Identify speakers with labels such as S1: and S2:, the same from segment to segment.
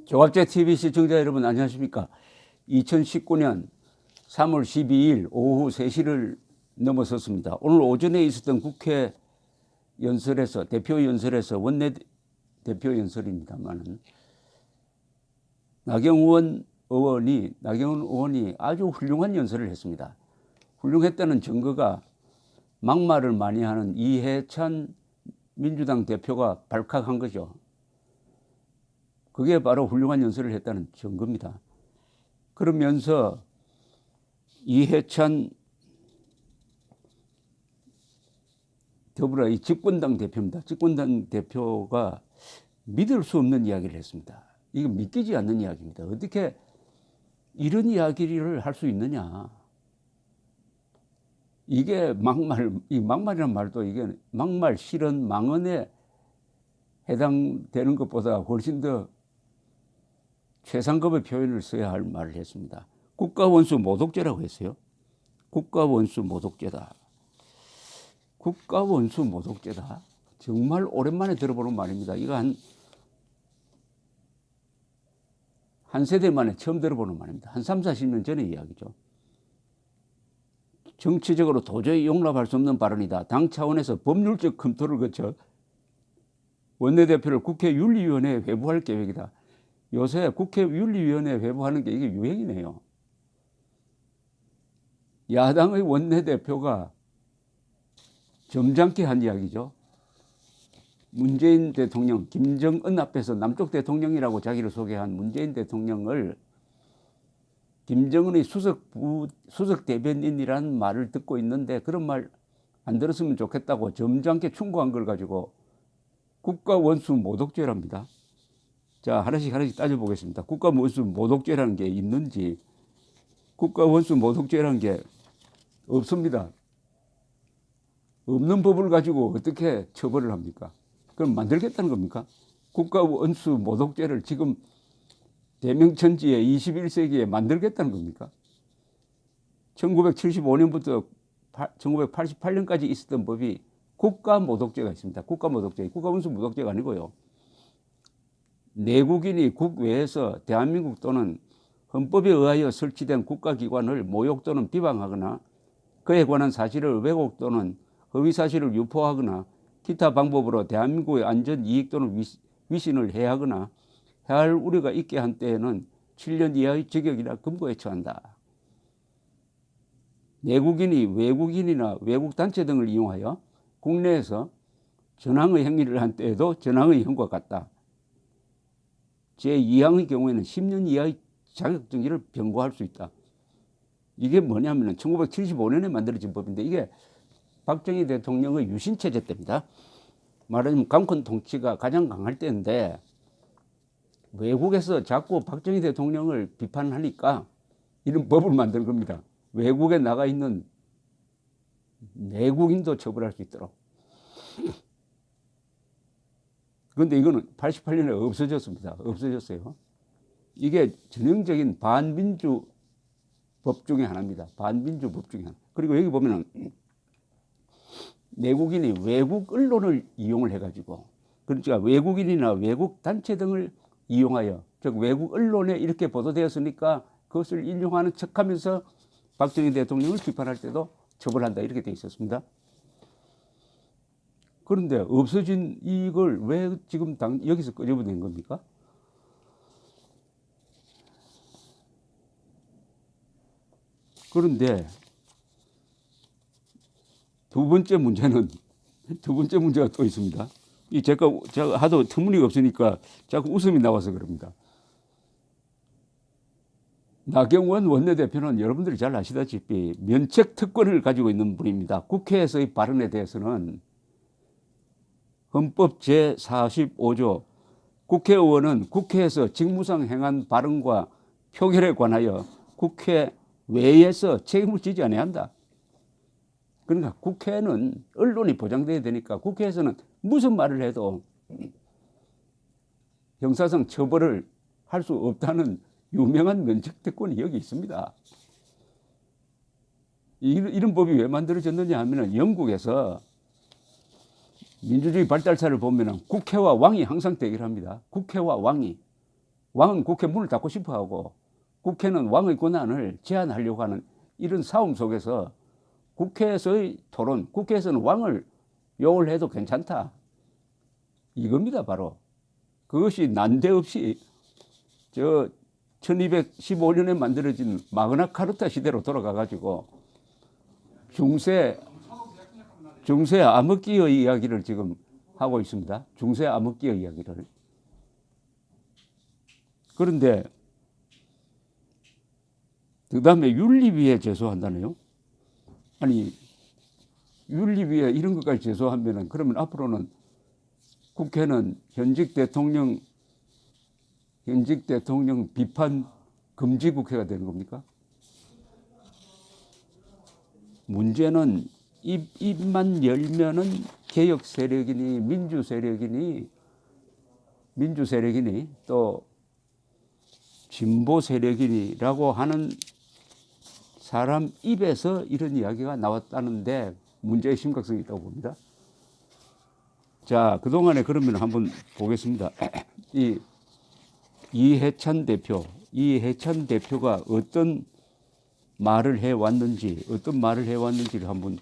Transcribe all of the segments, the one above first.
S1: 조갑제 TV 시청자 여러분 안녕하십니까. 2019년 3월 12일 오후 3시를 넘어섰습니다. 오늘 오전에 있었던 국회 연설에서 대표 연설에서 원내대표 연설입니다만은 나경원 의원이 아주 훌륭한 연설을 했습니다. 훌륭했다는 증거가 막말을 많이 하는 이해찬 민주당 대표가 발칵한 거죠. 그게 바로 훌륭한 연설을 했다는 증거입니다. 그러면서 이해찬 더불어 이 집권당 대표입니다. 집권당 대표가 믿을 수 없는 이야기를 했습니다. 이거 믿기지 않는 이야기입니다. 어떻게 이런 이야기를 할 수 있느냐. 이게 이 막말이란 말도 이게 막말, 실언, 망언에 해당되는 것보다 훨씬 더 최상급의 표현을 써야 할 말을 했습니다. 국가원수 모독죄라고 했어요. 국가원수 모독죄다. 국가원수 모독죄다. 정말 오랜만에 들어보는 말입니다. 이거 한 세대 만에 처음 들어보는 말입니다. 한 3, 40년 전의 이야기죠. 정치적으로 도저히 용납할 수 없는 발언이다. 당 차원에서 법률적 검토를 거쳐 원내대표를 국회윤리위원회에 회부할 계획이다. 요새 국회윤리위원회에 회부하는 게 이게 유행이네요. 야당의 원내대표가 점잖게 한 이야기죠. 문재인 대통령, 김정은 앞에서 남쪽 대통령이라고 자기를 소개한 문재인 대통령을 김정은의 수석 대변인이라는 말을 듣고 있는데 그런 말 안 들었으면 좋겠다고 점잖게 충고한 걸 가지고 국가원수 모독죄랍니다. 자, 하나씩 따져보겠습니다. 국가원수 모독죄라는 게 있는지. 국가원수 모독죄라는 게 없습니다. 없는 법을 가지고 어떻게 처벌을 합니까? 그럼 만들겠다는 겁니까? 국가원수 모독죄를 지금 대명천지에 21세기에 만들겠다는 겁니까? 1975년부터 1988년까지 있었던 법이 국가모독죄가 있습니다. 국가원수 모독죄가 아니고요. 내국인이 국외에서 대한민국 또는 헌법에 의하여 설치된 국가기관을 모욕 또는 비방하거나 그에 관한 사실을 왜곡 또는 허위사실을 유포하거나 기타 방법으로 대한민국의 안전, 이익 또는 위신을 해하거나 해할 우려가 있게 한 때에는 7년 이하의 징역이나 금고에 처한다. 내국인이 외국인이나 외국 단체 등을 이용하여 국내에서 전항의 행위를 한 때에도 전항의 형과 같다. 제2항의 경우에는 10년 이하의 자격정지를 병고할 수 있다. 이게 뭐냐면 1975년에 만들어진 법인데 이게 박정희 대통령의 유신체제 때입니다. 말하자면 강권 통치가 가장 강할 때인데 외국에서 자꾸 박정희 대통령을 비판하니까 이런 법을 만든 겁니다. 외국에 나가 있는 내국인도 처벌할 수 있도록. 그런데 이거는 88년에 없어졌습니다. 없어졌어요. 이게 전형적인 반민주 법 중에 하나입니다. 반민주 법 중에 하나. 그리고 여기 보면은 내국인이 외국 언론을 이용을 해가지고, 그러니까 외국인이나 외국 단체 등을 이용하여, 즉 외국 언론에 이렇게 보도되었으니까 그것을 인용하는 척하면서 박정희 대통령을 비판할 때도 처벌한다 이렇게 돼 있었습니다. 그런데 없어진 이걸 왜 지금 여기서 끄집어낸 겁니까? 그런데 두 번째 문제가 또 있습니다. 제가 하도 터무니가 없으니까 자꾸 웃음이 나와서 그럽니다. 나경원 원내대표는 여러분들이 잘 아시다시피 면책 특권을 가지고 있는 분입니다. 국회에서의 발언에 대해서는 헌법 제45조 국회의원은 국회에서 직무상 행한 발언과 표결에 관하여 국회 외에서 책임을 지지 않아야 한다. 그러니까 국회는 언론이 보장돼야 되니까 국회에서는 무슨 말을 해도 형사상 처벌을 할 수 없다는 유명한 면책 특권이 여기 있습니다. 이런 법이 왜 만들어졌느냐 하면 영국에서 민주주의 발달사를 보면 국회와 왕이 항상 대결합니다. 국회와 왕이. 왕은 국회 문을 닫고 싶어하고 국회는 왕의 권한을 제한하려고 하는 이런 싸움 속에서 국회에서의 토론, 국회에서는 왕을 욕을 해도 괜찮다. 이겁니다, 바로. 그것이 난데없이 1215년에 만들어진 마그나 카르타 시대로 돌아가가지고 중세 암흑기의 이야기를 지금 하고 있습니다. 중세 암흑기의 이야기를. 그런데 그 다음에 윤리위에 제소한다네요. 아니, 윤리위에 이런 것까지 제소하면은 그러면 앞으로는 국회는 현직 대통령 비판 금지 국회가 되는 겁니까? 문제는 입만 열면은 개혁 세력이니 민주 세력이니 또 진보 세력이니라고 하는 사람 입에서 이런 이야기가 나왔다는데 문제의 심각성이 있다고 봅니다. 자, 그동안에 그러면 한번 보겠습니다. 이해찬 대표가 어떤 말을 해왔는지를 한번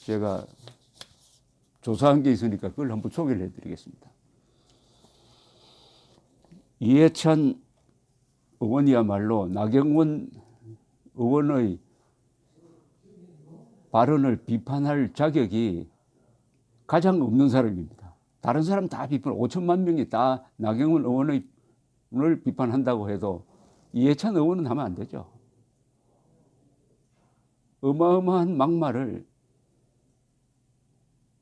S1: 제가 조사한 게 있으니까 그걸 한번 소개를 해드리겠습니다. 이해찬 의원이야말로 나경원 의원의 발언을 비판할 자격이 가장 없는 사람입니다. 다른 사람 다 비판, 5천만 명이 다 나경원 의원을 비판한다고 해도 이해찬 의원은 하면 안 되죠. 어마어마한 막말을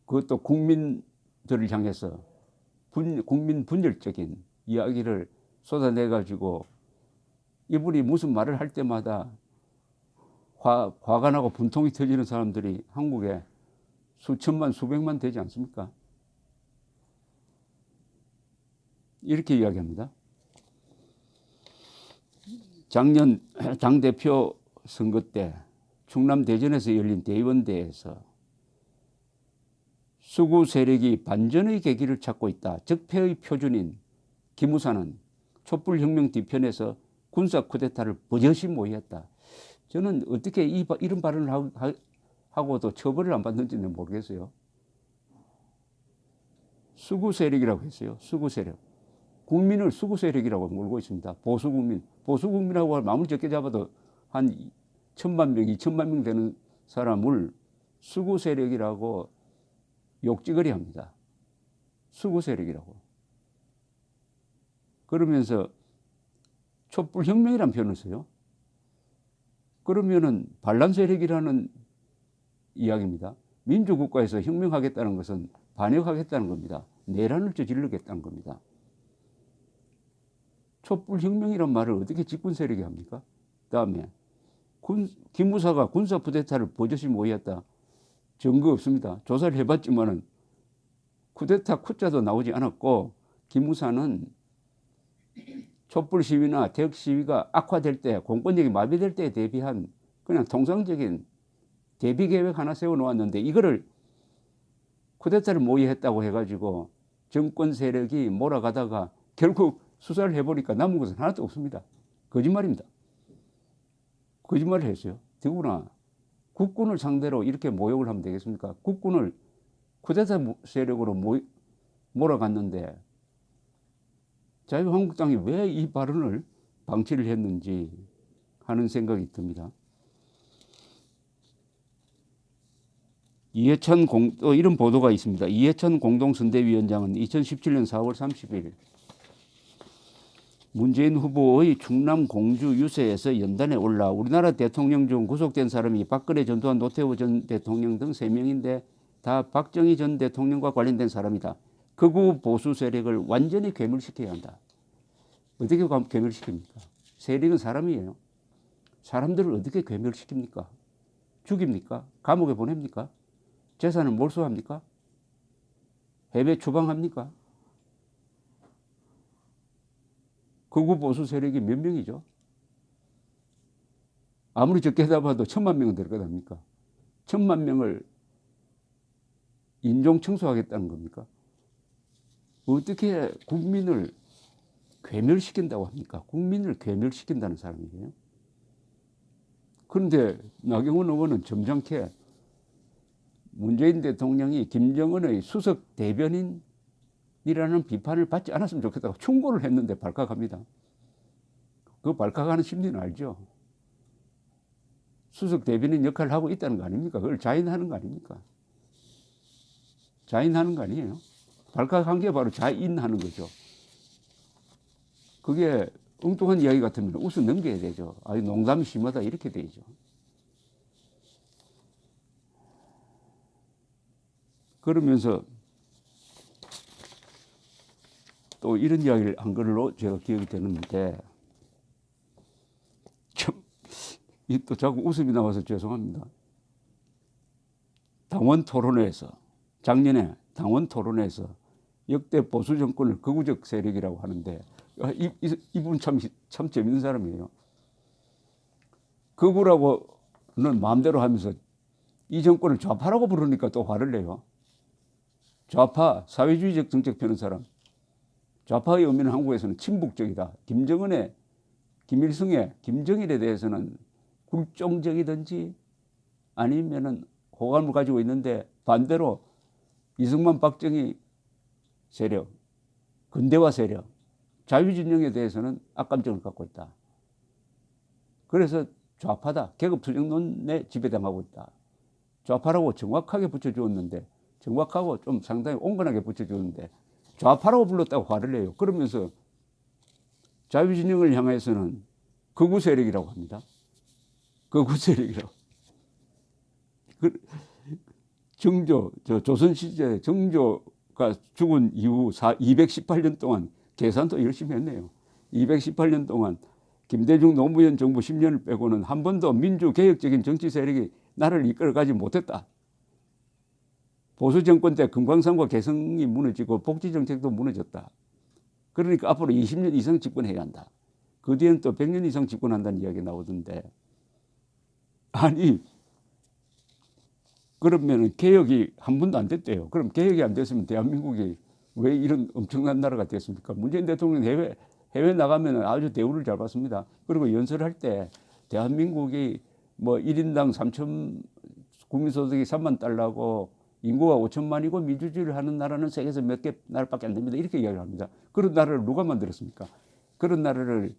S1: 그것도 국민들을 향해서 국민 분열적인 이야기를 쏟아내가지고 이분이 무슨 말을 할 때마다 화가 나고 분통이 터지는 사람들이 한국에 수천만 수백만 되지 않습니까? 이렇게 이야기합니다. 작년 당대표 선거 때 충남 대전에서 열린 대의원대회에서 수구 세력이 반전의 계기를 찾고 있다. 적폐의 표준인 기무사는 촛불혁명 뒤편에서 군사 쿠데타를 버젓이 모의했다. 저는 어떻게 이런 발언을 하고도 처벌을 안 받는지는 모르겠어요. 수구 세력이라고 했어요. 수구 세력. 국민을 수구 세력이라고 몰고 있습니다. 보수국민하고 마음을 적게 잡아도 한 1,000만 명, 2,000만 명 되는 사람을 수구 세력이라고 욕지거리 합니다. 수구 세력이라고. 그러면서 촛불혁명이라는 표현을 써요. 그러면은 반란 세력이라는 이야기입니다. 민주국가에서 혁명하겠다는 것은 반역하겠다는 겁니다. 내란을 저지르겠다는 겁니다. 촛불혁명이란 말을 어떻게 집권 세력이 합니까? 그다음에 기무사가 군사 쿠데타를 버젓이 모의했다. 증거 없습니다. 조사를 해봤지만은 쿠데타 쿠자도 나오지 않았고 기무사는 촛불 시위나 대학 시위가 악화될 때, 공권력이 마비될 때에 대비한 그냥 통상적인 대비 계획 하나 세워놓았는데 이거를 쿠데타를 모의했다고 해가지고 정권 세력이 몰아가다가 결국 수사를 해보니까 남은 것은 하나도 없습니다. 거짓말입니다. 거짓말을 했어요. 더구나 국군을 상대로 이렇게 모욕을 하면 되겠습니까? 국군을 쿠데타 세력으로 몰아갔는데 자유한국당이 왜 이 발언을 방치를 했는지 하는 생각이 듭니다. 또 이런 보도가 있습니다. 이해찬 공동선대위원장은 2017년 4월 30일 문재인 후보의 충남 공주 유세에서 연단에 올라 우리나라 대통령 중 구속된 사람이 박근혜, 전두환, 노태우 전 대통령 등 3명인데 다 박정희 전 대통령과 관련된 사람이다. 극우 보수 세력을 완전히 괴멸시켜야 한다. 어떻게 괴멸시킵니까? 세력은 사람이에요. 사람들을 어떻게 괴멸시킵니까? 죽입니까? 감옥에 보냅니까? 재산을 몰수합니까? 해외 추방합니까? 극우 보수 세력이 몇 명이죠? 아무리 적게 잡아도 1,000만 명은 될 것 아닙니까? 1,000만 명을 인종 청소하겠다는 겁니까? 어떻게 국민을 괴멸시킨다고 합니까? 국민을 괴멸시킨다는 사람이에요. 그런데 나경원 의원은 점잖게 문재인 대통령이 김정은의 수석 대변인이라는 비판을 받지 않았으면 좋겠다고 충고를 했는데 발칵합니다. 그 발칵하는 심리는 알죠? 수석 대변인 역할을 하고 있다는 거 아닙니까? 그걸 자인하는 거 아닙니까? 자인하는 거 아니에요? 발칵한 게 바로 자인하는 거죠. 그게 엉뚱한 이야기 같으면 웃어 넘겨야 되죠. 아니, 농담이 심하다 이렇게 되죠. 그러면서 또 이런 이야기를 한 걸로 제가 기억이 되는데, 참, 또 자꾸 웃음이 나와서 죄송합니다. 당원 토론회에서, 작년에 당원 토론회에서 역대 보수 정권을 극우적 세력이라고 하는데, 이분 참 재밌는 사람이에요. 극우라고는 마음대로 하면서 이 정권을 좌파라고 부르니까 또 화를 내요. 좌파, 사회주의적 정책 펴는 사람. 좌파의 의미는 한국에서는 친북적이다. 김정은의, 김일성의, 김정일에 대해서는 굴종적이든지 아니면은 호감을 가지고 있는데, 반대로 이승만, 박정희 세력, 근대화 세력, 자유진영에 대해서는 악감정을 갖고 있다. 그래서 좌파다. 계급투쟁론에 지배당하고 있다. 좌파라고 정확하게 붙여주었는데, 정확하고 좀 상당히 온건하게 붙여주었는데 좌파라고 불렀다고 화를 내요. 그러면서 자유진영을 향해서는 극우 세력이라고 합니다. 극우 세력이라고. 정조, 조선시대 정조가 죽은 이후 218년 동안 계산도 열심히 했네요. 218년 동안 김대중 노무현 정부 10년을 빼고는 한 번도 민주개혁적인 정치 세력이 나라를 이끌어가지 못했다. 보수 정권 때 금강산과 개성이 무너지고 복지 정책도 무너졌다. 그러니까 앞으로 20년 이상 집권해야 한다. 그 뒤에는 또 100년 이상 집권한다는 이야기 나오던데, 아니 그러면 개혁이 한 번도 안 됐대요. 그럼 개혁이 안 됐으면 대한민국이 왜 이런 엄청난 나라가 됐습니까? 문재인 대통령 해외 나가면 아주 대우를 잘 받습니다. 그리고 연설할 때 대한민국이 뭐 1인당 3천 국민소득이 3만 달러고 인구가 5천만이고 민주주의를 하는 나라는 세계에서 몇 개 나라밖에 안 됩니다. 이렇게 이야기를 합니다. 그런 나라를 누가 만들었습니까? 그런 나라를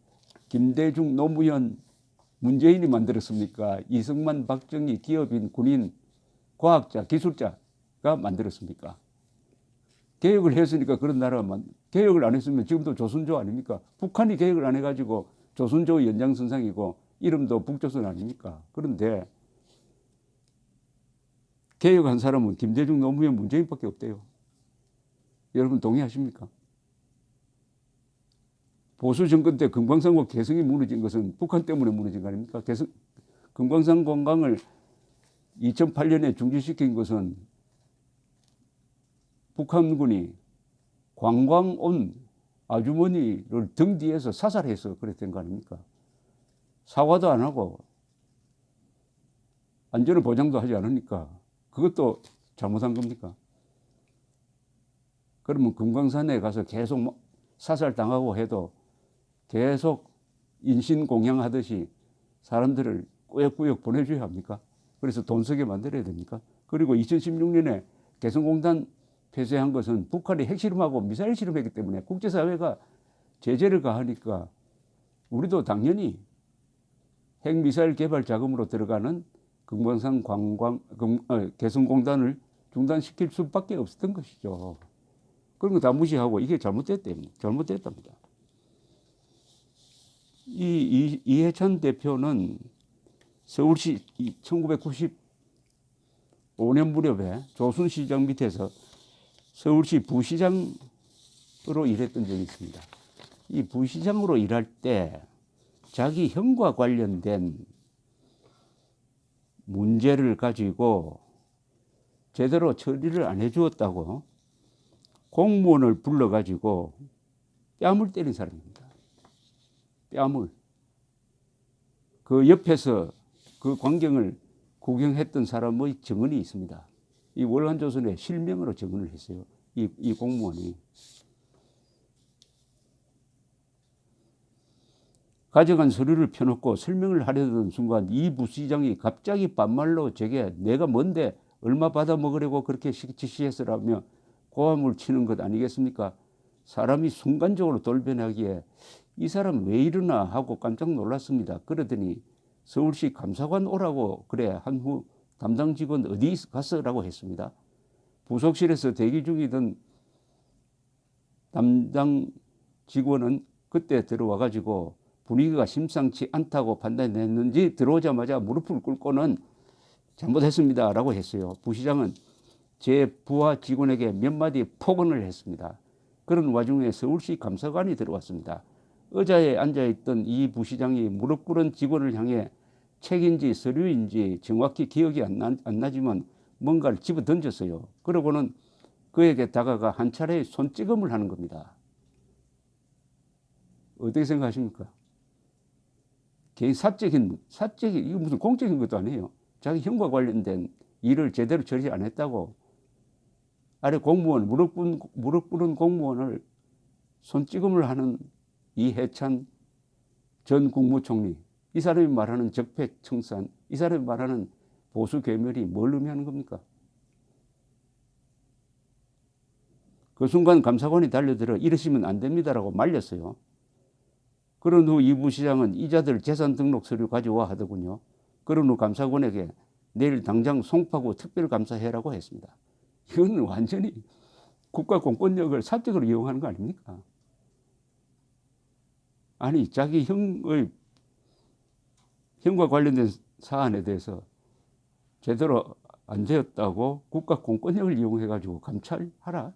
S1: 김대중, 노무현, 문재인이 만들었습니까? 이승만, 박정희, 기업인, 군인, 과학자, 기술자가 만들었습니까? 개혁을 했으니까 그런 나라가 개혁을 안 했으면 지금도 조선조 아닙니까? 북한이 개혁을 안 해가지고 조선조의 연장선상이고 이름도 북조선 아닙니까? 그런데 개혁한 사람은 김대중, 노무현, 문재인밖에 없대요. 여러분 동의하십니까? 보수 정권 때 금강산과 개성이 무너진 것은 북한 때문에 무너진 거 아닙니까? 금강산 관광을 2008년에 중지시킨 것은 북한군이 관광 온 아주머니를 등 뒤에서 사살해서 그랬던 거 아닙니까? 사과도 안 하고 안전을 보장도 하지 않으니까 그것도 잘못한 겁니까? 그러면 금강산에 가서 계속 사살당하고 해도 계속 인신공양하듯이 사람들을 꾸역꾸역 보내줘야 합니까? 그래서 돈 쓰게 만들어야 됩니까? 그리고 2016년에 개성공단 폐쇄한 것은 북한이 핵실험하고 미사일 실험했기 때문에 국제사회가 제재를 가하니까 우리도 당연히 핵미사일 개발 자금으로 들어가는 금강산 개성공단을 중단시킬 수밖에 없었던 것이죠. 그런 거 다 무시하고 이게 잘못됐답니다. 이해찬 대표는 서울시 1995년 무렵에 조순시장 밑에서 서울시 부시장으로 일했던 적이 있습니다. 이 부시장으로 일할 때 자기 형과 관련된 문제를 가지고 제대로 처리를 안 해주었다고 공무원을 불러가지고 뺨을 때린 사람입니다. 뺨을. 그 옆에서 그 광경을 구경했던 사람의 증언이 있습니다. 이 월간조선에 실명으로 증언을 했어요. 이 공무원이. 가져간 서류를 펴놓고 설명을 하려던 순간 이 부시장이 갑자기 반말로 제게 내가 뭔데 얼마 받아 먹으려고 그렇게 지시했으라며 고함을 치는 것 아니겠습니까? 사람이 순간적으로 돌변하기에 이 사람 왜 이러나 하고 깜짝 놀랐습니다. 그러더니 서울시 감사관 오라고 그래 한 후 담당 직원 어디 갔어라고 했습니다. 부속실에서 대기 중이던 담당 직원은 그때 들어와 가지고 분위기가 심상치 않다고 판단했는지 들어오자마자 무릎을 꿇고는 잘못했습니다 라고 했어요. 부시장은 제 부하 직원에게 몇 마디 폭언을 했습니다. 그런 와중에 서울시 감사관이 들어왔습니다. 의자에 앉아있던 이 부시장이 무릎 꿇은 직원을 향해 책인지 서류인지 정확히 기억이 안 나지만 뭔가를 집어 던졌어요. 그러고는 그에게 다가가 한 차례 손찌검을 하는 겁니다. 어떻게 생각하십니까? 개인 사적인 이거 무슨 공적인 것도 아니에요. 자기 형과 관련된 일을 제대로 처리 안 했다고 아래 공무원 무릎 꿇은 공무원을 손찌검을 하는 이해찬 전 국무총리, 이 사람이 말하는 적폐청산, 이 사람이 말하는 보수 괴멸이 뭘 의미하는 겁니까? 그 순간 감사관이 달려들어 이러시면 안 됩니다라고 말렸어요. 그런 후 이 부시장은 이자들 재산 등록 서류 가져와 하더군요. 그런 후 감사관에게 내일 당장 송파구 특별감사해라고 했습니다. 이건 완전히 국가 공권력을 사적으로 이용하는 거 아닙니까? 아니 자기 형과 관련된 사안에 대해서 제대로 안 되었다고 국가 공권력을 이용해 가지고 감찰하라.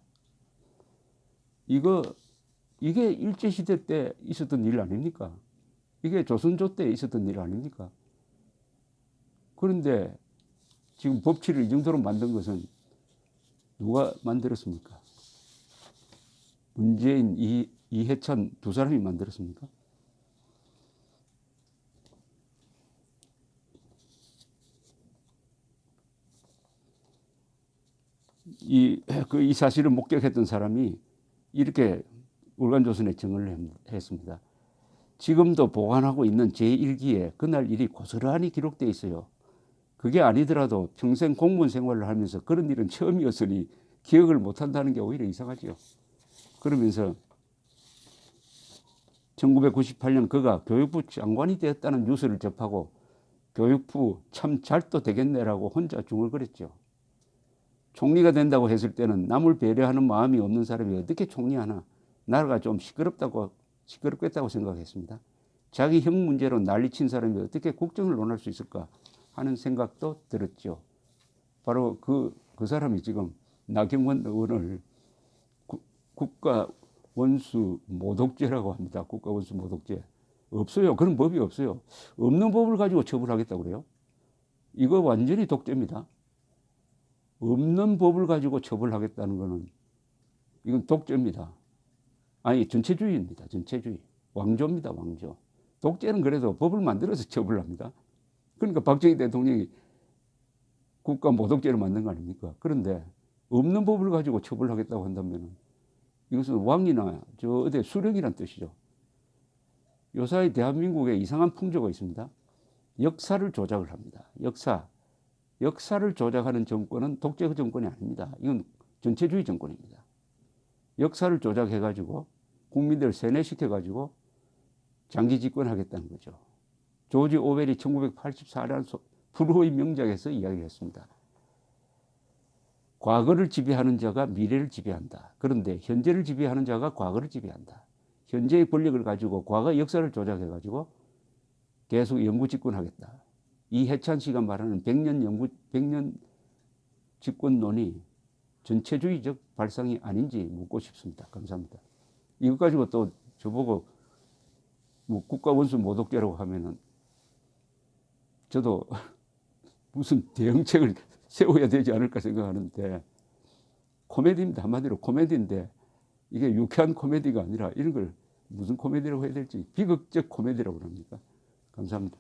S1: 이게 일제시대 때 있었던 일 아닙니까? 이게 조선조 때 있었던 일 아닙니까? 그런데 지금 법치를 이 정도로 만든 것은 누가 만들었습니까? 문재인, 이해찬 두 사람이 만들었습니까? 이 사실을 목격했던 사람이 이렇게 울간조선에 증언을 했습니다. 지금도 보관하고 있는 제1기에 그날 일이 고스란히 기록되어 있어요. 그게 아니더라도 평생 공무원 생활을 하면서 그런 일은 처음이었으니 기억을 못한다는 게 오히려 이상하죠. 그러면서 1998년 그가 교육부 장관이 되었다는 뉴스를 접하고 교육부 참 잘도 되겠네라고 혼자 중얼거렸죠. 총리가 된다고 했을 때는 남을 배려하는 마음이 없는 사람이 어떻게 총리하나 나라가 좀 시끄럽겠다고 생각했습니다. 자기 형 문제로 난리친 사람이 어떻게 국정을 논할 수 있을까 하는 생각도 들었죠. 바로 그 사람이 지금 나경원 의원을 국가 원수 모독죄라고 합니다. 국가 원수 모독죄. 없어요. 그런 법이 없어요. 없는 법을 가지고 처벌하겠다고 그래요. 이거 완전히 독재입니다. 없는 법을 가지고 처벌하겠다는 거는 이건 독재입니다. 아니 전체주의입니다. 전체주의. 왕조입니다. 왕조. 독재는 그래도 법을 만들어서 처벌합니다. 그러니까 박정희 대통령이 국가 모독죄를 만든 거 아닙니까? 그런데 없는 법을 가지고 처벌하겠다고 한다면 이것은 왕이나 어디 수령이란 뜻이죠. 요사이 대한민국에 이상한 풍조가 있습니다. 역사를 조작을 합니다. 역사를 조작하는 정권은 독재 정권이 아닙니다. 이건 전체주의 정권입니다. 역사를 조작해가지고 국민들을 세뇌시켜가지고 장기 집권하겠다는 거죠. 조지 오웰이 1984년 불후의 명작에서 이야기했습니다. 과거를 지배하는 자가 미래를 지배한다. 그런데 현재를 지배하는 자가 과거를 지배한다. 현재의 권력을 가지고 과거 역사를 조작해가지고 계속 영구 집권하겠다. 이해찬 씨가 말하는 100년 집권론이 전체주의적 발상이 아닌지 묻고 싶습니다. 감사합니다. 이것 가지고 또 저보고 뭐 국가 원수 모독죄라고 하면은 저도 무슨 대응책을 세워야 되지 않을까 생각하는데 코미디입니다. 한마디로 코미디인데 이게 유쾌한 코미디가 아니라 이런 걸 무슨 코미디라고 해야 될지 비극적 코미디라고 합니까? 감사합니다.